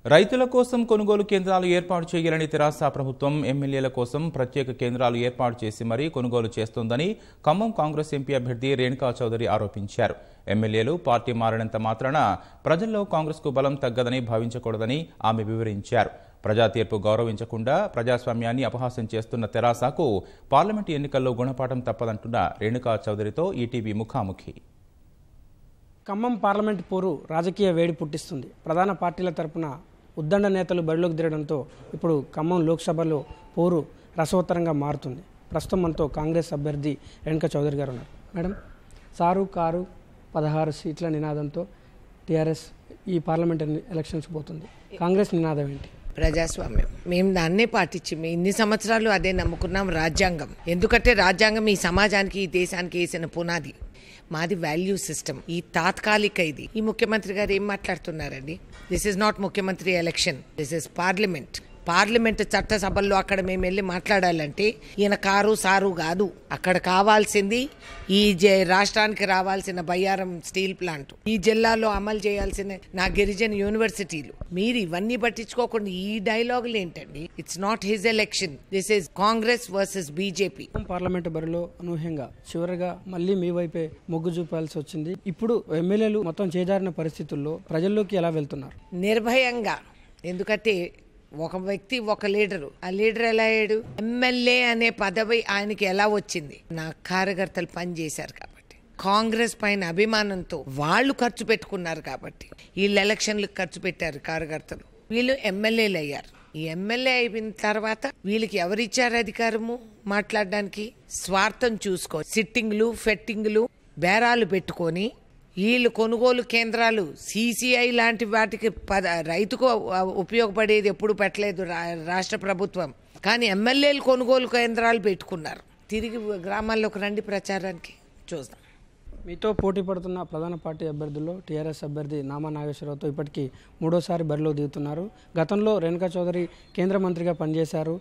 రైతుల కోసం కొనుగోలు కేంద్రాలు ఏర్పాటు చేయాలని తెరాస ప్రభుత్వం ఎమ్మెల్యేల కోసం ప్రత్యేక కేంద్రాలు ఏర్పాటు చేసి మరీ కొనుగోలు చేస్తోందని ఖమ్మం కాంగ్రెస్ ఎంపీ అభ్యర్థి రేణుకా చౌదరి ఆరోపించారు. ఎమ్మెల్యేలు పార్టీ మారినంత మాత్రాన ప్రజల్లో కాంగ్రెస్కు బలం తగ్గదని భావించకూడదని ఆమె వివరించారు. ప్రజా తీర్పు గౌరవించకుండా ప్రజాస్వామ్యాన్ని అపహాస్యం చేస్తున్న తెరాసకు పార్లమెంటు ఎన్నికల్లో గుణపాఠం తప్పదంటున్న రేణుకా చౌదరితో ఈటీవీ ముఖాముఖి. ఖమ్మం పార్లమెంట్ పోరు రాజకీయ వేడి పుట్టిస్తుంది. ప్రధాన పార్టీల తరపున ఉద్దండ నేతలు బరిలోకి దిగడంతో ఇప్పుడు ఖమ్మం లోక్సభలో పోరు రసవత్తరంగా మారుతుంది. ప్రస్తుతం మనతో కాంగ్రెస్ అభ్యర్థి రేణుకా చౌదరి గారు ఉన్నారు. మేడం, సారు కారు 16 సీట్ల నినాదంతో టీఆర్ఎస్ ఈ పార్లమెంట్ ఎలక్షన్స్ పోతుంది. కాంగ్రెస్ నినాదం ఏంటి? ప్రజాస్వామ్యం. మేము దాన్నే పాటించాము. ఇన్ని సంవత్సరాలు అదే నమ్ముకున్నాం. రాజ్యాంగం, ఎందుకంటే రాజ్యాంగం ఈ సమాజానికి ఈ దేశానికి వేసిన పునాది. మాది వాల్యూ సిస్టమ్. ఈ తాత్కాలిక ఇది. ఈ ముఖ్యమంత్రి గారు ఏం మాట్లాడుతున్నారండి? దిస్ ఇస్ నాట్ ముఖ్యమంత్రి ఎలక్షన్, దిస్ ఇస్ పార్లమెంట్ చట్టసభల్లో అక్కడ మేము వెళ్ళి మాట్లాడాలంటే ఈయన కారు సారు కాదు. అక్కడ కావాల్సింది ఈ రాష్ట్రానికి రావాల్సిన బయ్యారం స్టీల్ ప్లాంట్, ఈ జిల్లాలో అమలు చేయాల్సిన నా గిరిజన యూనివర్సిటీలు. మీరు ఇవన్నీ పట్టించుకోకుండా ఈ డైలాగులు ఏంటండి? It's not his election, this is Congress versus BJP. Parliament బరిలో అనూహ్యంగా చివరిగా మళ్ళీ మీ వైపే మొగ్గు చూపాల్సి వచ్చింది. ఇప్పుడు ఎమ్మెల్యేలు మొత్తం చేజారిన పరిస్థితుల్లో ప్రజల్లోకి ఎలా వెళ్తున్నారు? నిర్భయంగా. ఎందుకంటే ఒక వ్యక్తి, ఒక లీడరు. ఆ లీడర్ ఎలా అయ్యాడు? ఎమ్మెల్యే అనే పదవి ఆయనకి ఎలా వచ్చింది? నా కార్యకర్తలు పనిచేశారు కాబట్టి, కాంగ్రెస్ పైన అభిమానంతో వాళ్ళు ఖర్చు పెట్టుకున్నారు కాబట్టి, వీళ్ళు ఎలక్షన్లకు ఖర్చు పెట్టారు కార్యకర్తలు. వీళ్ళు ఎమ్మెల్యేలు అయ్యారు. ఈ ఎమ్మెల్యే అయిన తర్వాత వీళ్ళకి ఎవరిచ్చారు అధికారము మాట్లాడడానికి? స్వార్థం చూసుకో, సిట్టింగ్లు ఫెట్టింగ్లు బేరాలు పెట్టుకొని వీళ్ళు కొనుగోలు కేంద్రాలు సిసిఐ లాంటి వాటికి రైతుకు ఉపయోగపడేది ఎప్పుడు పెట్టలేదు రాష్ట్ర ప్రభుత్వం. కానీ ఎమ్మెల్యేలు కొనుగోలు కేంద్రాలు పెట్టుకున్నారు. తిరిగి గ్రామాల్లోకి రండి, ప్రచారానికి చూద్దాం. మీతో పోటీ పడుతున్న ప్రధాన పార్టీ అభ్యర్థుల్లో టీఆర్ఎస్ అభ్యర్థి నామా నాగేశ్వరరావుతో ఇప్పటికీ 3వసారి బరిలో దిగుతున్నారు. గతంలో రేణుకా చౌదరి కేంద్ర మంత్రిగా పనిచేశారు.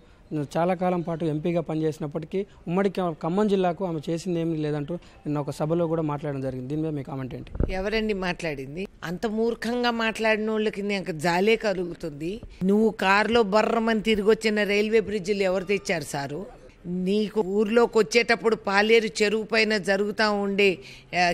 చాలా కాలం పాటు ఎంపీగా పనిచేసినప్పటికీ ఉమ్మడి ఖమ్మం జిల్లాకు ఆమె చేసింది ఏమీ లేదంటూ నిన్న ఒక సభలో కూడా మాట్లాడడం జరిగింది. దీని మీద మీ కామెంట్ ఏంటి? ఎవరండి మాట్లాడింది? అంత మూర్ఖంగా మాట్లాడిన వాళ్ళకి నాకు జాలే కలుగుతుంది. నువ్వు కారులో బర్రమని తిరిగి వచ్చిన రైల్వే బ్రిడ్జిలు ఎవరు తెచ్చారు సారు? నీకు ఊర్లోకి వచ్చేటప్పుడు పాలేరు చెరువు పైన జరుగుతూ ఉండే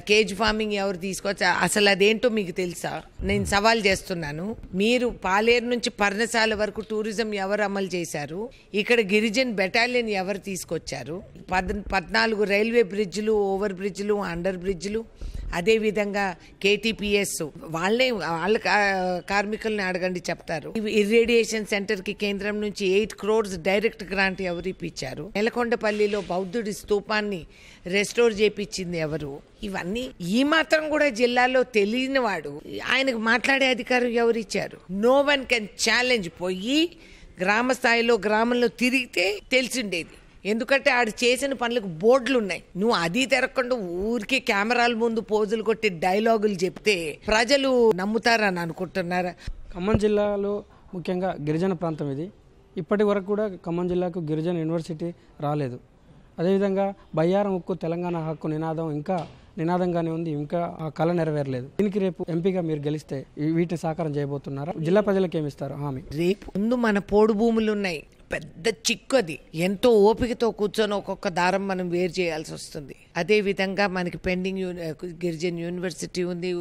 కేజ్ ఫార్మింగ్ ఎవరు తీసుకొచ్చా? అసలు అదేంటో మీకు తెలుసా? నేను సవాల్ చేస్తున్నాను. మీరు పాలేరు నుంచి పర్ణశాల వరకు టూరిజం ఎవరు అమలు చేశారు? ఇక్కడ గిరిజన్ బెటాలియన్ ఎవరు తీసుకొచ్చారు? 14 రైల్వే బ్రిడ్జ్లు, ఓవర్ బ్రిడ్జ్లు, అండర్ బ్రిడ్జ్లు, అదేవిధంగా కేటీపీఎస్ వాళ్ళ కార్మికుల్ని అడగండి, చెప్తారు. ఇర్రేడియేషన్ సెంటర్ కి కేంద్రం నుంచి 8 crores డైరెక్ట్ గ్రాంట్ ఎవరు ఇప్పించారు? నెలకొండపల్లిలో బౌద్ధుడి స్తూపాన్ని రెస్టోర్ చేపించింది ఎవరు? ఇవన్నీ ఈ మాత్రం కూడా జిల్లాలో తెలియని వాడు ఆయనకు మాట్లాడే అధికారం ఎవరు ఇచ్చారు? No one can challenge. పోయి గ్రామ స్థాయిలో గ్రామంలో తిరిగితే తెలిసిండేది. ఎందుకంటే ఆడు చేసిన పనులకు బోర్డులు ఉన్నాయి. నువ్వు అది తిరగకుండా ఊరికే కెమెరాల ముందు పోజులు కొట్టి డైలాగులు చెప్తే ప్రజలు నమ్ముతారని అనుకుంటున్నారా? ఖమ్మం జిల్లాలో ముఖ్యంగా గిరిజన ప్రాంతం ఇది. ఇప్పటి వరకు కూడా ఖమ్మం జిల్లాకు గిరిజన యూనివర్సిటీ రాలేదు. అదేవిధంగా బయ్యారం ఉక్కు తెలంగాణ హక్కు నినాదం ఇంకా నినాదంగానే ఉంది, ఇంకా ఆ కళ నెరవేరలేదు. దీనికి రేపు ఎంపీగా మీరు గెలిస్తే వీటిని సాకారం చేయబోతున్నారా? జిల్లా ప్రజలకు ఏమిస్తారు హామీ? రేపు ముందు మన పోడు భూములు ఉన్నాయి, పెద్ద చిక్కు అది. ఎంతో ఓపికతో కూర్చొని ఒక్కొక్క దారం మనం వేరు చేయాల్సి వస్తుంది. అదే విధంగా మనకి పెండింగ్ గిరిజన్ యూనివర్సిటీ ఉంది,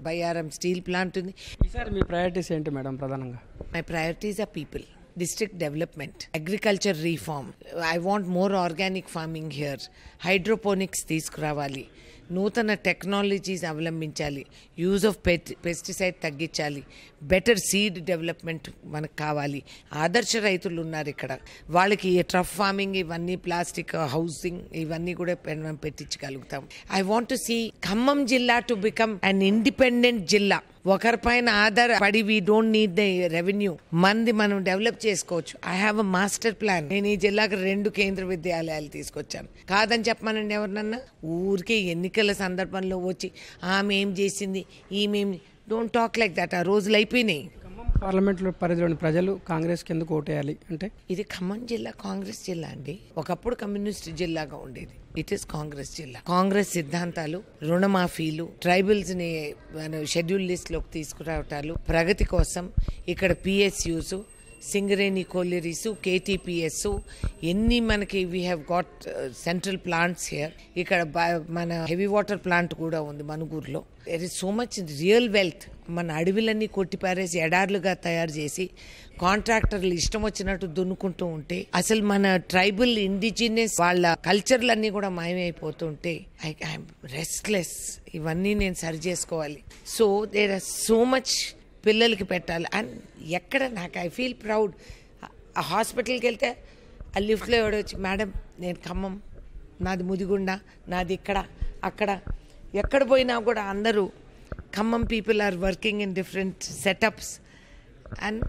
బయ్యారం స్టీల్ ప్లాంట్ ఉంది. ఈసారి మీ ప్రయారిటీస్ ఏంటి మేడం? ప్రధానంగా my priorities are people, district development, agriculture reform. I want more organic farming here. Hydroponics తీసుకురావాలి, నూతన టెక్నాలజీస్ అవలంబించాలి, యూజ్ ఆఫ్ పెస్టిసైడ్ తగ్గించాలి, బెటర్ సీడ్ డెవలప్మెంట్ మనకు కావాలి. ఆదర్శ రైతులు ఉన్నారు ఇక్కడ, వాళ్ళకి ట్రఫ్ ఫార్మింగ్, ఇవన్నీ ప్లాస్టిక్ హౌసింగ్, ఇవన్నీ కూడా పెట్టించగలుగుతాం. I want to see Khammam జిల్లా టు బికమ్ అన్ ఇండిపెండెంట్ జిల్లా. ఒకరిపైన ఆధారపడి we don't need the revenue. మంది మనం డెవలప్ చేసుకోవచ్చు. I have a master plan. నేను ఈ జిల్లాకు 2 కేంద్ర విద్యాలయాలు తీసుకొచ్చాను. కాదని చెప్పమనండి ఎవరినన్నా. ఊరికే ఎన్నికల సందర్భంలో వచ్చి ఆమె ఏం చేసింది, ఈమెం, డోంట్ టాక్ లైక్ దట్. ఆ రోజులు అయిపోయినాయి. ఖమ్మం పార్లమెంట్లో పరిధిలోని ప్రజలు కాంగ్రెస్కి ఎందుకు ఓటేయాలి అంటే? ఇది ఖమ్మం జిల్లా కాంగ్రెస్ జిల్లా అండి. ఒకప్పుడు కమ్యూనిస్ట్ జిల్లాగా ఉండేది. ఇట్ ఈస్ కాంగ్రెస్ జిల్లా. కాంగ్రెస్ సిద్ధాంతాలు, రుణమాఫీలు, ట్రైబల్స్ ని షెడ్యూల్ లిస్ట్ లోకి తీసుకురావటాలు, ప్రగతి కోసం ఇక్కడ పిఎస్యూస్, సింగరేణి కోలిరీస్, కేటీపీఎస్, ఎన్ని మనకి we have got central plants here. ఇక్కడ మన హెవీ వాటర్ ప్లాంట్ కూడా ఉంది మనుగూరులో. There is so much real wealth. మన అడవిలన్నీ కొట్టిపారేసి ఎడార్లుగా తయారు చేసి కాంట్రాక్టర్లు ఇష్టం వచ్చినట్టు దున్నుకుంటూ ఉంటే అసలు మన ట్రైబల్ ఇండిజినస్ వాళ్ళ కల్చర్లన్నీ కూడా మాయమైపోతుంటే ఐఎమ్ రెస్ట్లెస్. ఇవన్నీ నేను సరి చేసుకోవాలి. So there are so much పిల్లలకి పెట్టాలి. అండ్ ఎక్కడ నాకు ఐ ఫీల్ ప్రౌడ్. ఆ హాస్పిటల్కి వెళ్తే ఆ లిఫ్ట్లో ఎవడొచ్చి, మేడం నేను ఖమ్మం, నాది ముదిగుండ, నాది ఇక్కడ అక్కడ, ఎక్కడ పోయినా కూడా అందరూ Khammam people are working in different setups. And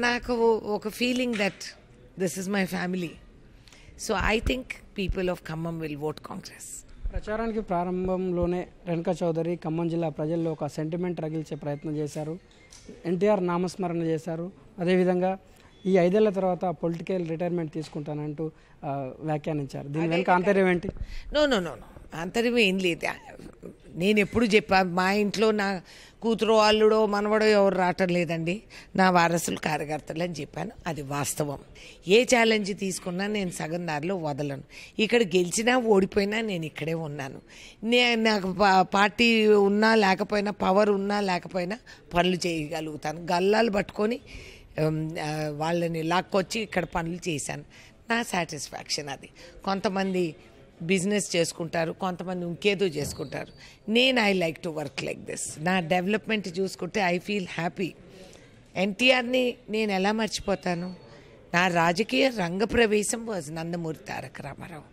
నాకు ఒక feeling that this is my family. So I think people of Khammam will vote Congress. ప్రచారానికి ప్రారంభంలోనే రేణుకా చౌదరి ఖమ్మం జిల్లా ప్రజల్లో ఒక సెంటిమెంట్ రగిల్చే ప్రయత్నం చేశారు. ఎన్టీఆర్ నామస్మరణ చేశారు. అదేవిధంగా ఈ 5 ఏళ్ల తర్వాత పొలిటికల్ రిటైర్మెంట్ తీసుకుంటానంటూ వ్యాఖ్యానించారు. దీని వెనుక ఆంతర్యం ఏంటి? నో ఆంతర్యం ఏం లేదు. నేను ఎప్పుడు చెప్పా, మా ఇంట్లో నా కూతురు అల్లుడో మనవడో ఎవరు రావటం లేదండి, నా వారసులు కార్యకర్తలు అని చెప్పాను. అది వాస్తవం. ఏ ఛాలెంజ్ తీసుకున్నా నేను సగం దారిలో వదలను. ఇక్కడ గెలిచినా ఓడిపోయినా నేను ఇక్కడే ఉన్నాను. నాకు పార్టీ ఉన్నా లేకపోయినా, పవర్ ఉన్నా లేకపోయినా పనులు చేయగలుగుతాను. గల్లాలు పట్టుకొని వాళ్ళని లాక్కొచ్చి ఇక్కడ పనులు చేశాను. నా సాటిస్ఫాక్షన్ అది. కొంతమంది బిజినెస్ చేసుకుంటారు, కొంతమంది ఇంకేదో చేసుకుంటారు. నేను I like to work like this. నా డెవలప్మెంట్ చూసుకుంటే ఐ ఫీల్ హ్యాపీ. ఎన్టీఆర్ని నేను ఎలా మర్చిపోతాను? నా రాజకీయ రంగప్రవేశం వాజ్ నందమూరి తారక రామారావు.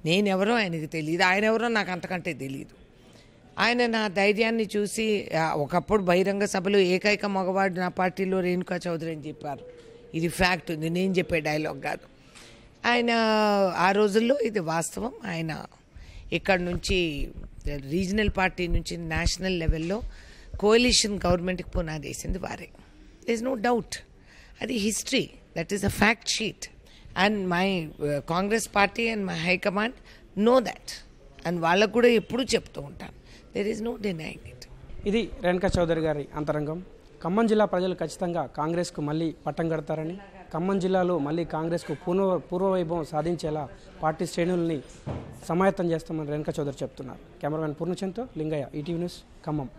నేనెవరో ఆయనకి తెలియదు, ఆయన ఎవరో నాకు అంతకంటే తెలియదు. ఆయన నా ధైర్యాన్ని చూసి ఒకప్పుడు బహిరంగ సభలో ఏకైక మగవాడు నా పార్టీలో రేణుకా చౌదరి అని చెప్పారు. ఇది ఫ్యాక్ట్ ఉంది, నేను చెప్పే డైలాగ్ కాదు. ఆయన ఆ రోజుల్లో ఇది వాస్తవం. ఆయన ఇక్కడ నుంచి రీజనల్ పార్టీ నుంచి నేషనల్ లెవెల్లో కోalition గవర్నమెంట్కి పునాది వేసింది వారే. There is no doubt. అది history. That is a fact sheet. And my Congress party and my high command know that. And వాళ్ళకు కూడా ఎప్పుడూ చెప్తూ ఉంటాను, there is no denying it. ఇది రేణుకా చౌదరి గారి అంతరంగం. ఖమ్మం జిల్లా ప్రజలు ఖచ్చితంగా కాంగ్రెస్కు మళ్ళీ పట్టం కడతారని, ఖమ్మం జిల్లాలో మళ్ళీ కాంగ్రెస్కు పూర్వవైభవం సాధించేలా పార్టీ శ్రేణుల్ని సమాయత్తం చేస్తామని రేణుకా చౌదరి చెప్తున్నారు. కెమెరామెన్ పూర్ణచంద్తో లింగయ్య, ఈటీవీ న్యూస్, ఖమ్మం.